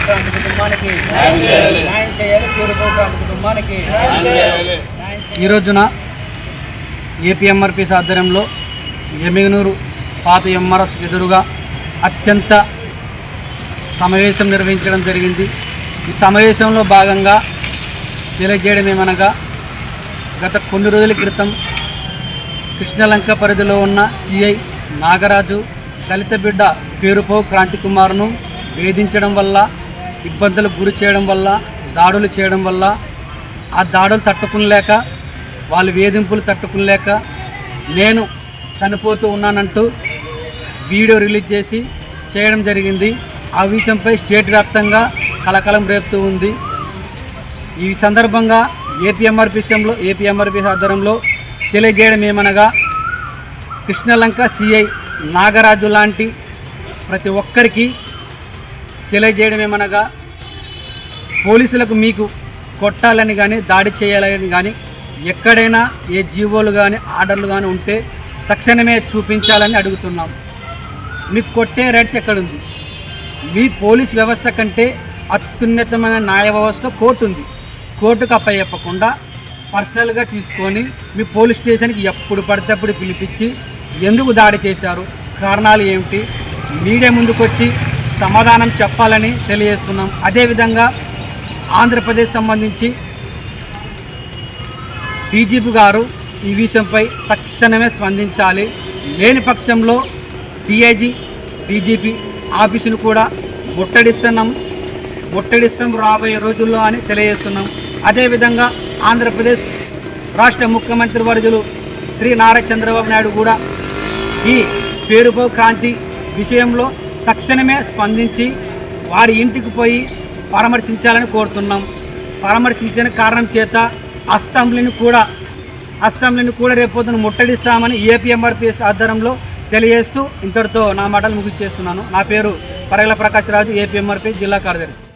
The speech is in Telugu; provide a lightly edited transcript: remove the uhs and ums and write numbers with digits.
క్రాంతి కుటుంబానికి న్యాయం చేయాలి. పేరుపో క్రాంతి కుటుంబానికి ఈ రోజున ఏపీఎంఆర్పీఎస్ ఆధ్వర్యంలో ఎమ్మిగనూరు పాత ఎంఆర్ఎఫ్ ఎదురుగా అత్యంత సమావేశం నిర్వహించడం జరిగింది. ఈ సమావేశంలో భాగంగా తెలియజేయడం ఏమనగా, గత కొన్ని రోజుల క్రితం కృష్ణలంక పరిధిలో ఉన్న సిఐ నాగరాజు దళిత బిడ్డ పేరుపో క్రాంతి కుమార్ను వేధించడం వల్ల, ఇబ్బందులకు గురి చేయడం వల్ల, దాడులు చేయడం వల్ల, ఆ దాడులు తట్టుకునలేక, వాళ్ళ వేధింపులు తట్టుకునలేక నేను చనిపోతూ ఉన్నానంటూ వీడియో రిలీజ్ చేసి చేయడం జరిగింది. ఆ విషయంపై స్టేట్ వ్యాప్తంగా కలకలం రేపుతూ ఉంది. ఈ సందర్భంగా ఏపీఎంఆర్పీఎస్ ఆధ్వర్యంలో తెలియజేయడం ఏమనగా, కృష్ణలంక సిఐ నాగరాజు లాంటి ప్రతి ఒక్కరికి తెలియజేయడం ఏమనగా, పోలీసులకు మీకు కొట్టాలని కానీ దాడి చేయాలని కానీ ఎక్కడైనా ఏ జీవోలు కానీ ఆర్డర్లు కానీ ఉంటే తక్షణమే చూపించాలని అడుగుతున్నాం. మీకు కొట్టే రైట్స్ ఎక్కడుంది? మీ పోలీస్ వ్యవస్థ కంటే అత్యున్నతమైన న్యాయ వ్యవస్థ కోర్టు ఉంది. కోర్టుకు అప్పయ్యప్పకుండా పర్సనల్గా తీసుకొని మీ పోలీస్ స్టేషన్కి ఎప్పుడు పడితే అప్పుడు పిలిపించి ఎందుకు దాడి చేశారు, కారణాలు ఏమిటి, మీడియా ముందుకొచ్చి సమాధానం చెప్పాలని తెలియజేస్తున్నాం. అదేవిధంగా ఆంధ్రప్రదేశ్ సంబంధించి డీజీపీ గారు ఈ విషయంపై తక్షణమే స్పందించాలి. లేని పక్షంలో డీజీపీ ఆఫీసును కూడా ముట్టడిస్తాం రాబోయే రోజుల్లో అని తెలియజేస్తున్నాం. అదేవిధంగా ఆంధ్రప్రదేశ్ రాష్ట్ర ముఖ్యమంత్రి వర్యులు శ్రీ నారా చంద్రబాబు నాయుడు కూడా ఈ పేరుపో క్రాంతి విషయంలో తక్షణమే స్పందించి వారి ఇంటికి పోయి పరామర్శించాలని కోరుతున్నాం. పరామర్శించిన కారణం చేత అసెంబ్లీని కూడా రేపొద్దున ముట్టడిస్తామని ఏపీఎంఆర్పీఎస్ ఆధ్వర్యంలో తెలియజేస్తూ ఇంతటితో నా మాటలు ముగించేస్తున్నాను. నా పేరు పరగల ప్రకాశ్ రాజు, ఏపీఎంఆర్పీఎస్ జిల్లా కార్యదర్శి.